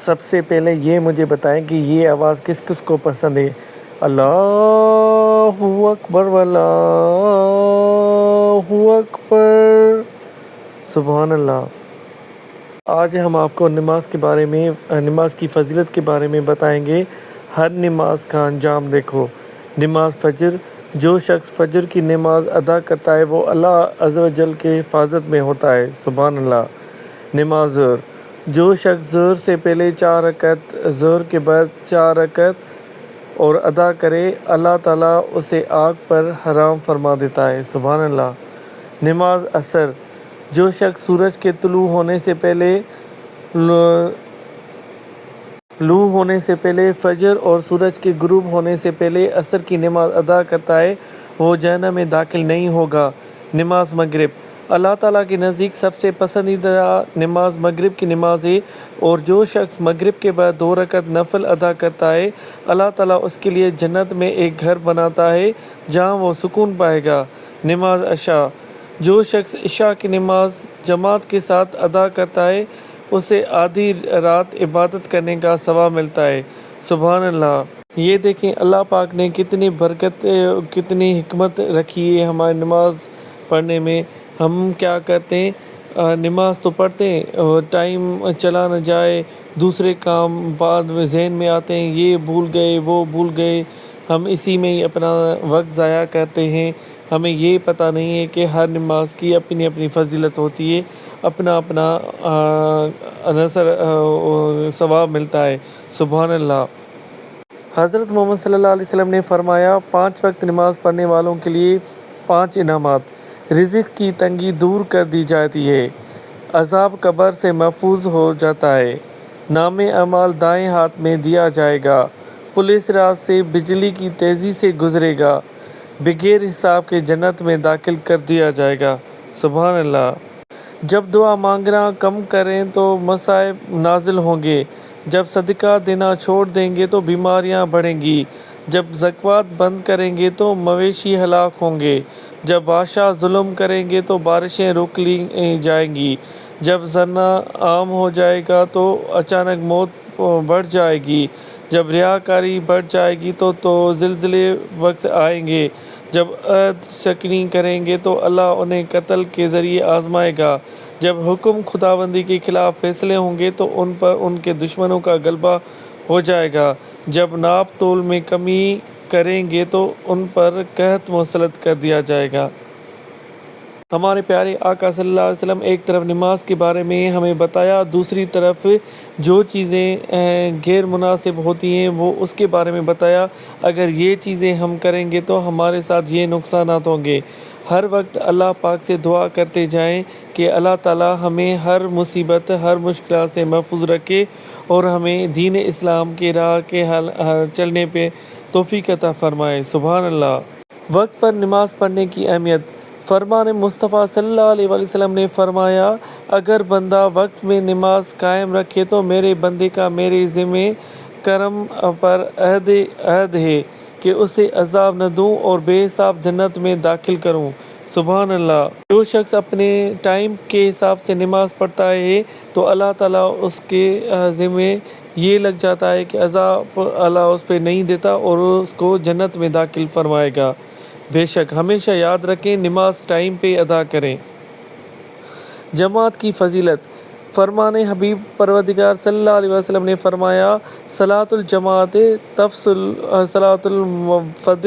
سب سے پہلے یہ مجھے بتائیں کہ یہ آواز کس کس کو پسند ہے؟ اللہ اکبر واللہ اکبر، سبحان اللہ۔ آج ہم آپ کو نماز کی فضیلت کے بارے میں بتائیں گے۔ ہر نماز کا انجام دیکھو۔ نماز فجر، جو شخص فجر کی نماز ادا کرتا ہے وہ اللہ عز و جل کے حفاظت میں ہوتا ہے، سبحان اللہ۔ نماز ظہر، جو شخص ظہر سے پہلے 4 رکعت، ظہر کے بعد 4 رکعت اور ادا کرے، اللہ تعالیٰ اسے آگ پر حرام فرما دیتا ہے، سبحان اللہ۔ نماز عصر، جو شخص سورج کے طلوع ہونے سے پہلے فجر اور سورج کے غروب ہونے سے پہلے عصر کی نماز ادا کرتا ہے وہ جہنم میں داخل نہیں ہوگا۔ نماز مغرب، اللہ تعالیٰ کے نزدیک سب سے پسندیدہ نماز مغرب کی نماز ہے، اور جو شخص مغرب کے بعد 2 رکعت نفل ادا کرتا ہے اللہ تعالیٰ اس کے لیے جنت میں ایک گھر بناتا ہے جہاں وہ سکون پائے گا۔ نماز عشاء، جو شخص عشاء کی نماز جماعت کے ساتھ ادا کرتا ہے اسے آدھی رات عبادت کرنے کا ثواب ملتا ہے، سبحان اللہ۔ یہ دیکھیں اللہ پاک نے کتنی برکت، کتنی حکمت رکھی ہے ہماری نماز پڑھنے میں۔ ہم کیا کرتے ہیں، نماز تو پڑھتے ہیں، ٹائم چلا نہ جائے، دوسرے کام بعد میں ذہن میں آتے ہیں، یہ بھول گئے وہ بھول گئے، ہم اسی میں ہی اپنا وقت ضائع کرتے ہیں۔ ہمیں یہ پتہ نہیں ہے کہ ہر نماز کی اپنی اپنی فضیلت ہوتی ہے، اپنا اپنا ثواب ملتا ہے، سبحان اللہ۔ حضرت محمد صلی اللہ علیہ وسلم نے فرمایا، 5 وقت نماز پڑھنے والوں کے لیے 5 انعامات، رزق کی تنگی دور کر دی جاتی ہے، عذاب قبر سے محفوظ ہو جاتا ہے، نام اعمال دائیں ہاتھ میں دیا جائے گا، پولیس راز سے بجلی کی تیزی سے گزرے گا، بغیر حساب کے جنت میں داخل کر دیا جائے گا، سبحان اللہ۔ جب دعا مانگنا کم کریں تو مصائب نازل ہوں گے، جب صدقہ دینا چھوڑ دیں گے تو بیماریاں بڑھیں گی، جب زکوٰۃ بند کریں گے تو مویشی ہلاک ہوں گے، جب بادشاہ ظلم کریں گے تو بارشیں روک لی جائیں گی، جب زنا عام ہو جائے گا تو اچانک موت بڑھ جائے گی، جب ریاکاری بڑھ جائے گی تو زلزلے وقت آئیں گے، جب عہد شکنی کریں گے تو اللہ انہیں قتل کے ذریعے آزمائے گا، جب حکم خداوندی کے خلاف فیصلے ہوں گے تو ان پر ان کے دشمنوں کا غلبہ ہو جائے گا، جب ناپ تول میں کمی کریں گے تو ان پر قحط مسلط کر دیا جائے گا۔ ہمارے پیارے آقا صلی اللہ علیہ وسلم ایک طرف نماز کے بارے میں ہمیں بتایا، دوسری طرف جو چیزیں غیر مناسب ہوتی ہیں وہ اس کے بارے میں بتایا۔ اگر یہ چیزیں ہم کریں گے تو ہمارے ساتھ یہ نقصانات ہوں گے۔ ہر وقت اللہ پاک سے دعا کرتے جائیں کہ اللہ تعالی ہمیں ہر مصیبت، ہر مشکلات سے محفوظ رکھے اور ہمیں دین اسلام کے راہ کے چلنے پہ توفیق عطا فرمائے، سبحان اللہ۔ وقت پر نماز پڑھنے کی اہمیت، فرمان مصطفیٰ صلی اللہ علیہ وسلم نے فرمایا، اگر بندہ وقت میں نماز قائم رکھے تو میرے بندے کا میرے ذمہ کرم پر عہد ہے کہ اسے عذاب نہ دوں اور بے حساب جنت میں داخل کروں، سبحان اللہ۔ جو شخص اپنے ٹائم کے حساب سے نماز پڑھتا ہے تو اللہ تعالیٰ اس کے ذمہ یہ لگ جاتا ہے کہ عذاب اللہ اس پہ نہیں دیتا اور اس کو جنت میں داخل فرمائے گا۔ بے شک ہمیشہ یاد رکھیں، نماز ٹائم پہ ادا کریں۔ جماعت کی فضیلت، فرمان حبیب پروردگار صلی اللہ علیہ وسلم نے فرمایا، صلاۃ الجماعت تفضل صلاۃ المنفرد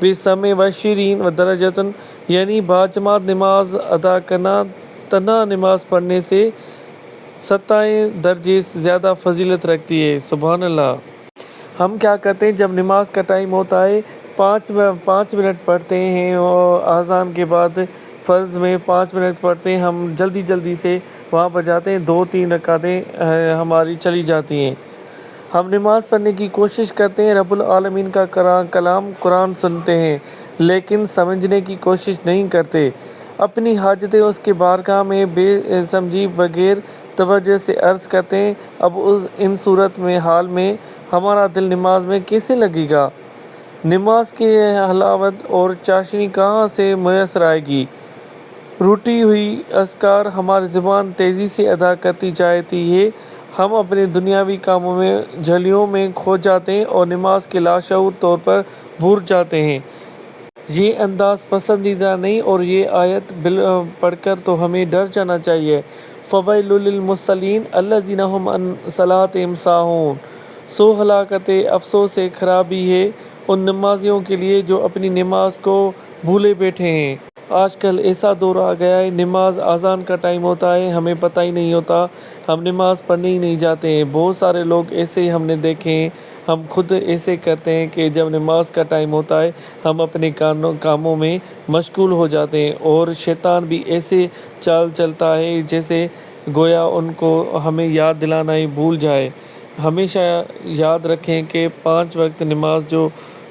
ب70 و20 درجۃ، یعنی باجماعت نماز ادا کرنا تنہا نماز پڑھنے سے 27 درجے زیادہ فضیلت رکھتی ہے، سبحان اللہ۔ ہم کیا کرتے ہیں، جب نماز کا ٹائم ہوتا ہے 5 منٹ پڑھتے ہیں، اور اذان کے بعد فرض میں 5 منٹ پڑھتے ہیں، ہم جلدی سے وہاں پر جاتے ہیں، 2-3 رکعتیں ہماری چلی جاتی ہیں۔ ہم نماز پڑھنے کی کوشش کرتے ہیں، رب العالمین کا کلام قرآن سنتے ہیں، لیکن سمجھنے کی کوشش نہیں کرتے، اپنی حاجتیں اس کے بارگاہ میں بے سمجھی بغیر توجہ سے عرض کرتے ہیں۔ اب ان صورت میں حال میں ہمارا دل نماز میں کیسے لگے گا؟ نماز کی حلاوت اور چاشنی کہاں سے میسر آئے گی؟ روٹی ہوئی اذکار ہماری زبان تیزی سے ادا کرتی جاتی ہے، ہم اپنے دنیاوی کاموں میں جھلیوں میں کھو جاتے ہیں اور نماز کے لاشعور طور پر بھول جاتے ہیں۔ یہ انداز پسندیدہ نہیں، اور یہ آیت پڑھ کر تو ہمیں ڈر جانا چاہیے۔ فَوَيْلٌ لِّلْمُصَلِّينَ الَّذِينَ هُمْ عَنْ صَلَاتِهِمْ سَاهُونَ۔ سو ہلاکت، افسوس، خرابی ہے ان نمازیوں کے لیے جو اپنی نماز کو بھولے بیٹھے ہیں۔ آج کل ایسا دور آ گیا ہے، نماز اذان کا ٹائم ہوتا ہے، ہمیں پتہ ہی نہیں ہوتا، ہم نماز پڑھنے ہی نہیں جاتے ہیں۔ بہت سارے لوگ ایسے ہم نے دیکھے ہیں، ہم خود ایسے کرتے ہیں کہ جب نماز کا ٹائم ہوتا ہے ہم اپنے کاموں میں مشغول ہو جاتے ہیں، اور شیطان بھی ایسے چال چلتا ہے جیسے گویا ان کو ہمیں یاد دلانا ہی بھول جائے۔ ہمیشہ یاد رکھیں کہ 5 وقت نماز جو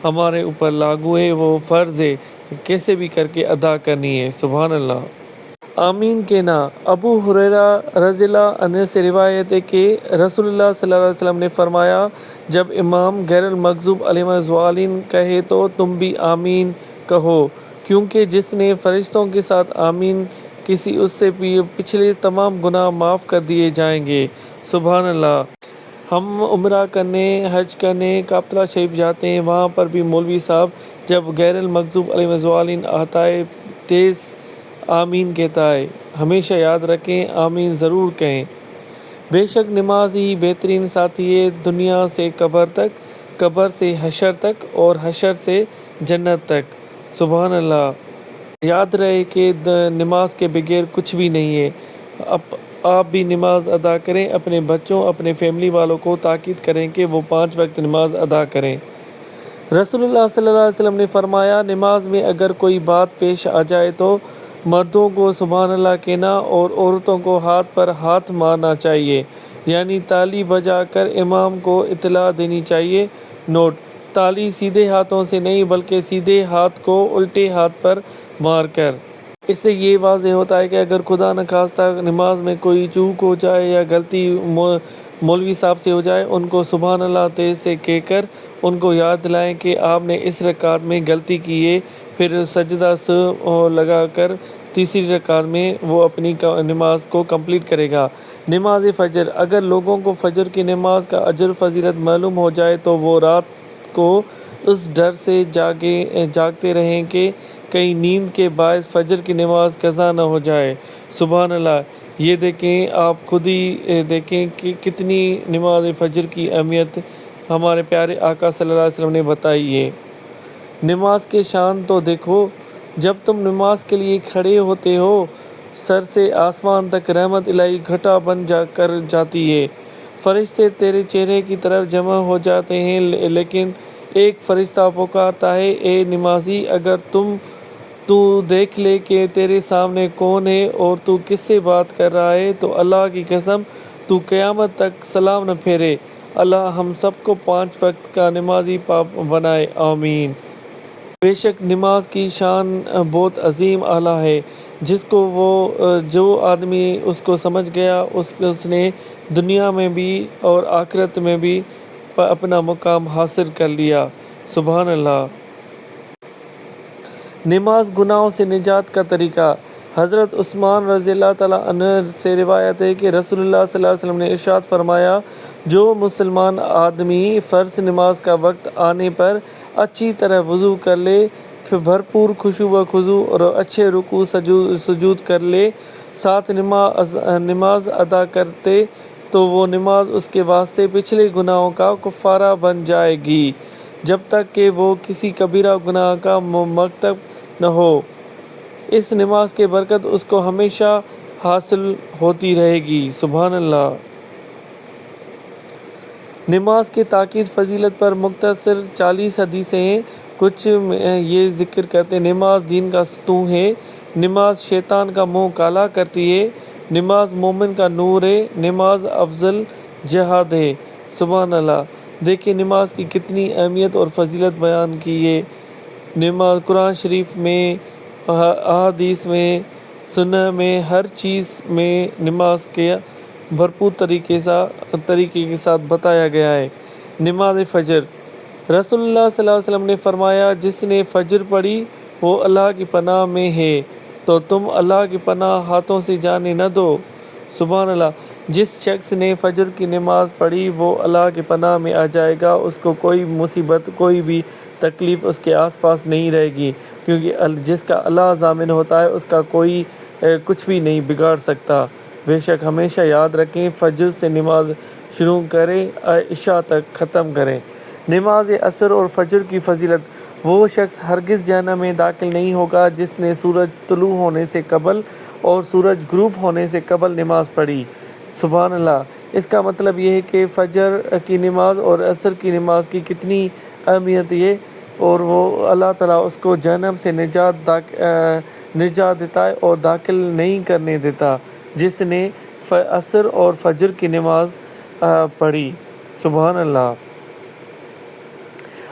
ہمارے اوپر لاگو ہے وہ فرض ہے، کیسے بھی کر کے ادا کرنی ہے۔ سبحان اللہ۔ آمین کہنا۔ ابو ہریرہ رضی اللہ عنہ سے روایت ہے کہ رسول اللہ صلی اللہ علیہ وسلم نے فرمایا، جب امام غیر المغضوب علیہم الضالین کہے تو تم بھی آمین کہو، کیونکہ جس نے فرشتوں کے ساتھ آمین کسی اس سے پچھلے تمام گناہ معاف کر دیے جائیں گے۔ سبحان اللہ۔ ہم عمرہ کرنے، حج کرنے کعبۃ شریف جاتے ہیں، وہاں پر بھی مولوی صاحب جب غیر المغضوب علیہم الضالین آتا ہے تیز آمین کہتا ہے۔ ہمیشہ یاد رکھیں، آمین ضرور کہیں۔ بے شک نماز ہی بہترین ساتھی ہے، دنیا سے قبر تک، قبر سے حشر تک، اور حشر سے جنت تک۔ سبحان اللہ۔ یاد رہے کہ نماز کے بغیر کچھ بھی نہیں ہے۔ آپ بھی نماز ادا کریں، اپنے بچوں، اپنے فیملی والوں کو تاکید کریں کہ وہ 5 وقت نماز ادا کریں۔ رسول اللہ صلی اللہ علیہ وسلم نے فرمایا، نماز میں اگر کوئی بات پیش آ جائے تو مردوں کو سبحان اللہ کہنا اور عورتوں کو ہاتھ پر ہاتھ مارنا چاہیے، یعنی تالی بجا کر امام کو اطلاع دینی چاہیے۔ نوٹ: تالی سیدھے ہاتھوں سے نہیں بلکہ سیدھے ہاتھ کو الٹے ہاتھ پر مار کر۔ اس سے یہ واضح ہوتا ہے کہ اگر خدا نخواستہ نماز میں کوئی چوک ہو جائے یا غلطی مولوی صاحب سے ہو جائے، ان کو سبحان اللہ تیز سے کہہ کر ان کو یاد دلائیں کہ آپ نے اس رکعت میں غلطی کی ہے، پھر سجدہ لگا کر تیسری رکعت میں وہ اپنی نماز کو کمپلیٹ کرے گا۔ نماز فجر۔ اگر لوگوں کو فجر کی نماز کا اجر فضیلت معلوم ہو جائے تو وہ رات کو اس ڈر سے جاگتے رہیں کہ کہیں نیند کے باعث فجر کی نماز قضا نہ ہو جائے۔ سبحان اللہ۔ یہ دیکھیں، آپ خود ہی دیکھیں کہ کتنی نماز فجر کی اہمیت ہمارے پیارے آقا صلی اللہ علیہ وسلم نے بتائی ہے۔ نماز کے شان تو دیکھو، جب تم نماز کے لیے کھڑے ہوتے ہو سر سے آسمان تک رحمت الہی گھٹا بن کر جاتی ہے، فرشتے تیرے چہرے کی طرف جمع ہو جاتے ہیں، لیکن ایک فرشتہ پکارتا ہے، اے نمازی، اگر تو دیکھ لے کہ تیرے سامنے کون ہے اور تو کس سے بات کر رہا ہے تو اللہ کی قسم تو قیامت تک سلام نہ پھیرے۔ اللہ ہم سب کو 5 وقت کا نمازی بنائے، آمین۔ بے شک نماز کی شان بہت عظیم اعلیٰ ہے، جو آدمی اس کو سمجھ گیا اس نے دنیا میں بھی اور آخرت میں بھی اپنا مقام حاصل کر لیا۔ سبحان اللہ۔ نماز گناہوں سے نجات کا طریقہ۔ حضرت عثمان رضی اللہ تعالیٰ عنہ سے روایت ہے کہ رسول اللہ صلی اللہ علیہ وسلم نے ارشاد فرمایا، جو مسلمان آدمی فرض نماز کا وقت آنے پر اچھی طرح وضو کر لے، پھر بھرپور خشوع و خضوع اور اچھے رکوع سجود کر لے، ساتھ نماز ادا کرتے تو وہ نماز اس کے واسطے پچھلے گناہوں کا کفارہ بن جائے گی، جب تک کہ وہ کسی کبیرہ گناہ کا مرتکب نہ ہو۔ اس نماز کی برکت اس کو ہمیشہ حاصل ہوتی رہے گی۔ سبحان اللہ۔ نماز کی تاکید فضیلت پر مختصر 40 حدیثیں ہیں۔ کچھ یہ ذکر کرتے ہیں، نماز دین کا ستون ہے، نماز شیطان کا منہ کالا کرتی ہے، نماز مومن کا نور ہے، نماز افضل جہاد ہے۔ سبحان اللہ۔ دیکھیں نماز کی کتنی اہمیت اور فضیلت بیان کی ہے۔ نماز قرآن شریف میں، احادیث میں، سنہ میں، ہر چیز میں نماز کے بھرپور طریقے کے ساتھ بتایا گیا ہے۔ نماز فجر۔ رسول اللہ صلی اللہ علیہ وسلم نے فرمایا، جس نے فجر پڑھی وہ اللہ کی پناہ میں ہے، تو تم اللہ کی پناہ ہاتھوں سے جانے نہ دو۔ سبحان اللہ۔ جس شخص نے فجر کی نماز پڑھی وہ اللہ کی پناہ میں آ جائے گا، اس کو کوئی مصیبت، کوئی بھی تکلیف اس کے آس پاس نہیں رہے گی، کیونکہ جس کا اللہ ضامن ہوتا ہے اس کا کوئی کچھ بھی نہیں بگاڑ سکتا۔ بے شک ہمیشہ یاد رکھیں، فجر سے نماز شروع کریں، عشاء تک ختم کریں۔ نماز عصر اور فجر کی فضیلت: وہ شخص ہرگز جہنم میں داخل نہیں ہوگا جس نے سورج طلوع ہونے سے قبل اور سورج غروب ہونے سے قبل نماز پڑھی۔ سبحان اللہ۔ اس کا مطلب یہ ہے کہ فجر کی نماز اور عصر کی نماز کی کتنی اہمیت ہے، اور وہ اللہ تعالیٰ اس کو جہنم سے نجات دیتا ہے اور داخل نہیں کرنے دیتا جس نے عصر اور فجر کی نماز پڑھی۔ سبحان اللہ۔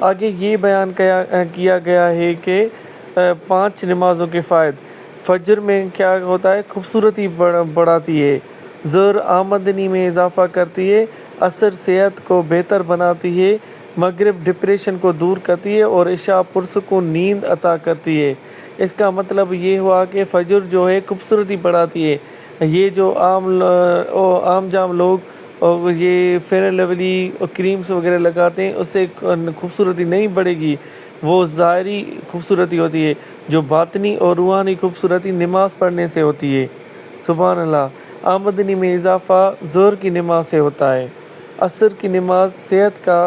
آگے یہ بیان کیا گیا ہے کہ 5 نمازوں کے فوائد۔ فجر میں کیا ہوتا ہے؟ خوبصورتی بڑھاتی ہے، زر آمدنی میں اضافہ کرتی ہے، عصر صحت کو بہتر بناتی ہے، مغرب ڈپریشن کو دور کرتی ہے اور عشاء پرسکون نیند عطا کرتی ہے۔ اس کا مطلب یہ ہوا کہ فجر جو ہے خوبصورتی بڑھاتی ہے۔ یہ جو عام جام لوگ یہ فیئر اینڈ لولی کریمز وغیرہ لگاتے ہیں، اس سے خوبصورتی نہیں بڑھے گی، وہ ظاہری خوبصورتی ہوتی ہے۔ جو باطنی اور روحانی خوبصورتی نماز پڑھنے سے ہوتی ہے۔ سبحان اللہ۔ آمدنی میں اضافہ ظہر کی نماز سے ہوتا ہے۔ عصر کی نماز صحت کا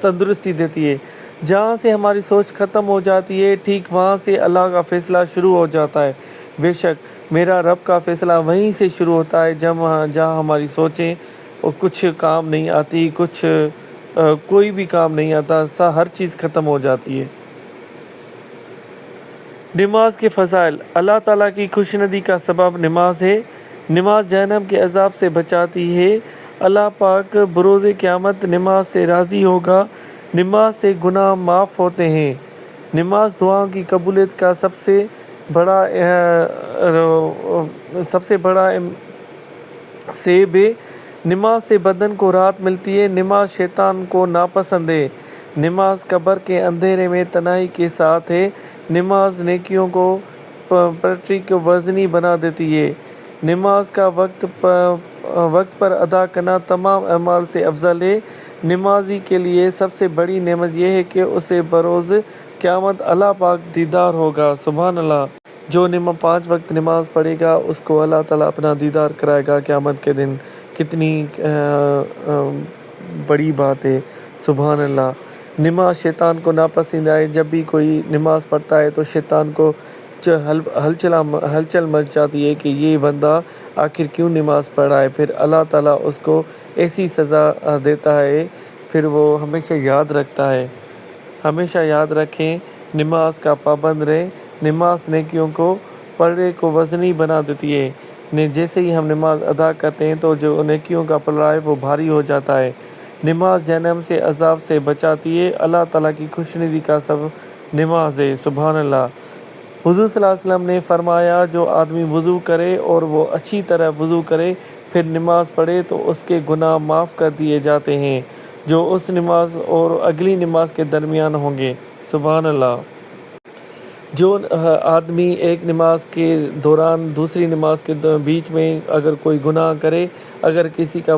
تندرستی دیتی ہے۔ جہاں سے ہماری سوچ ختم ہو جاتی ہے، ٹھیک وہاں سے اللہ کا فیصلہ شروع ہو جاتا ہے۔ بے شک میرا رب کا فیصلہ وہیں سے شروع ہوتا ہے جہاں ہماری سوچیں اور کچھ کام نہیں آتی، کوئی بھی کام نہیں آتا، ہر چیز ختم ہو جاتی ہے۔ نماز کے فضائل: اللہ تعالیٰ کی خوشندی کا سبب نماز ہے۔ نماز جہنم کے عذاب سے بچاتی ہے۔ اللہ پاک بروز قیامت نماز سے راضی ہوگا۔ نماز سے گناہ معاف ہوتے ہیں۔ نماز دعاؤں کی قبولیت کا سب سے بڑا سبب ہے۔ نماز سے بدن کو راحت ملتی ہے۔ نماز شیطان کو ناپسند ہے۔ نماز قبر کے اندھیرے میں تنہائی کے ساتھ ہے۔ نماز نیکیوں کو پٹری کو وزنی بنا دیتی ہے۔ نماز کا وقت پر ادا کرنا تمام اعمال سے افضل ہے۔ نمازی کے لیے سب سے بڑی نعمت یہ ہے کہ اسے بروز قیامت اللہ پاک دیدار ہوگا۔ سبحان اللہ۔ جو 5 وقت نماز پڑھے گا اس کو اللہ تعالیٰ اپنا دیدار کرائے گا قیامت کے دن۔ کتنی بڑی بات ہے۔ سبحان اللہ۔ نماز شیطان کو ناپسند ہے۔ جب بھی کوئی نماز پڑھتا ہے تو شیطان کو ہلچل مچ جاتی ہے کہ یہ بندہ آخر کیوں نماز پڑھ رہا ہے۔ پھر اللہ تعالیٰ اس کو ایسی سزا دیتا ہے، پھر وہ ہمیشہ یاد رکھتا ہے۔ ہمیشہ یاد رکھیں، نماز کا پابند رہیں۔ نماز نیکیوں کو پلڑے کو وزنی بنا دیتی ہے۔ جیسے ہی ہم نماز ادا کرتے ہیں تو جو نیکیوں کا پلڑا ہے وہ بھاری ہو جاتا ہے۔ نماز جہنم سے عذاب سے بچاتی ہے۔ اللہ تعالیٰ کی خوشندی کا سبب نماز ہے۔ سبحان اللہ۔ حضور صلی اللہ علیہ وسلم نے فرمایا، جو آدمی وضو کرے اور وہ اچھی طرح وضو کرے پھر نماز پڑھے تو اس کے گناہ معاف کر دیے جاتے ہیں جو اس نماز اور اگلی نماز کے درمیان ہوں گے۔ سبحان اللہ۔ جو آدمی ایک نماز کے دوران دوسری نماز کے بیچ میں اگر کوئی گناہ کرے، اگر کسی کا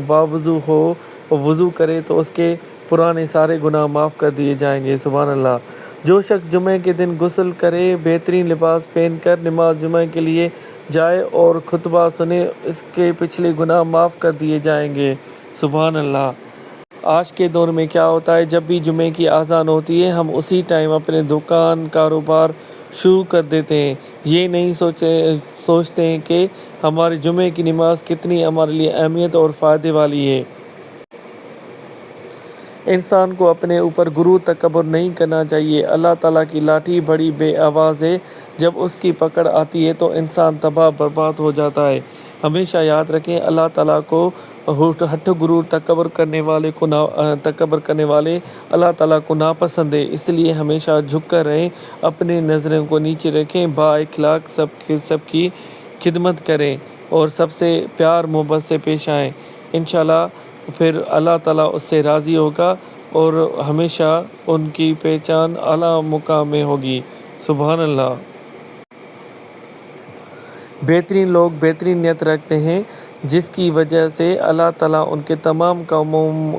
باوضو ہو اور وضو کرے تو اس کے پرانے سارے گناہ معاف کر دیے جائیں گے۔ سبحان اللہ۔ جو شخص جمعہ کے دن غسل کرے، بہترین لباس پہن کر نماز جمعہ کے لیے جائے اور خطبہ سنے، اس کے پچھلے گناہ معاف کر دیے جائیں گے۔ سبحان اللہ۔ آج کے دور میں کیا ہوتا ہے، جب بھی جمعے کی اذان ہوتی ہے ہم اسی ٹائم اپنے دکان کاروبار شروع کر دیتے ہیں۔ یہ نہیں سوچتے ہیں کہ ہماری جمعے کی نماز کتنی ہمارے لیے اہمیت اور فائدے والی ہے۔ انسان کو اپنے اوپر غرور تکبر نہیں کرنا چاہیے۔ اللہ تعالیٰ کی لاٹھی بڑی بے آواز ہے، جب اس کی پکڑ آتی ہے تو انسان تباہ برباد ہو جاتا ہے۔ ہمیشہ یاد رکھیں، اللہ تعالیٰ کو ہٹ غرور تکبر کرنے والے اللہ تعالیٰ کو ناپسند ہے۔ اس لیے ہمیشہ جھک کر رہیں، اپنی نظروں کو نیچے رکھیں، با اخلاق سب کی خدمت کریں اور سب سے پیار محبت سے پیش آئیں۔ انشاءاللہ پھر اللہ تعالیٰ اس سے راضی ہوگا اور ہمیشہ ان کی پہچان اعلیٰ مقام میں ہوگی۔ سبحان اللہ۔ بہترین لوگ بہترین نیت رکھتے ہیں۔ جس کی وجہ سے اللہ تعالیٰ ان کے تمام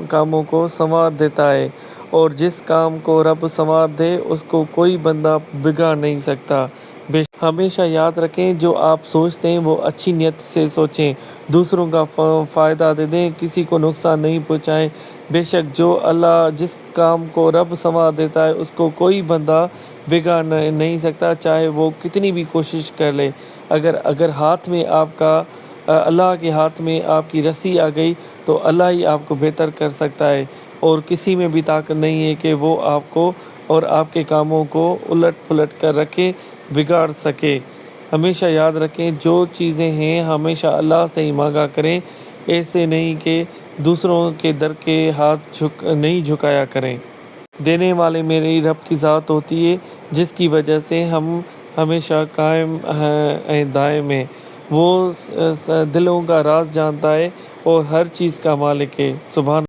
کاموں کو سنوار دیتا ہے، اور جس کام کو رب سنوار دے اس کو کوئی بندہ بگاڑ نہیں سکتا۔ ہمیشہ یاد رکھیں، جو آپ سوچتے ہیں وہ اچھی نیت سے سوچیں، دوسروں کا فائدہ دے دیں، کسی کو نقصان نہیں پہنچائیں۔ بے شک جس کام کو رب سنوار دیتا ہے اس کو کوئی بندہ بگاڑ نہیں سکتا، چاہے وہ کتنی بھی کوشش کر لے۔ اگر ہاتھ میں آپ کا اللہ کے ہاتھ میں آپ کی رسی آ گئی تو اللہ ہی آپ کو بہتر کر سکتا ہے، اور کسی میں بھی طاقت نہیں ہے کہ وہ آپ کو اور آپ کے کاموں کو الٹ پلٹ کر رکھے، بگاڑ سکے۔ ہمیشہ یاد رکھیں، جو چیزیں ہیں ہمیشہ اللہ سے ہی مانگا کریں، ایسے نہیں کہ دوسروں کے در کے ہاتھ نہیں جھکایا کریں۔ دینے والے میرے رب کی ذات ہوتی ہے، جس کی وجہ سے ہم ہمیشہ قائم ہیں دائم ہیں۔ وہ دلوں کا راز جانتا ہے اور ہر چیز کا مالک ہے۔ سبحان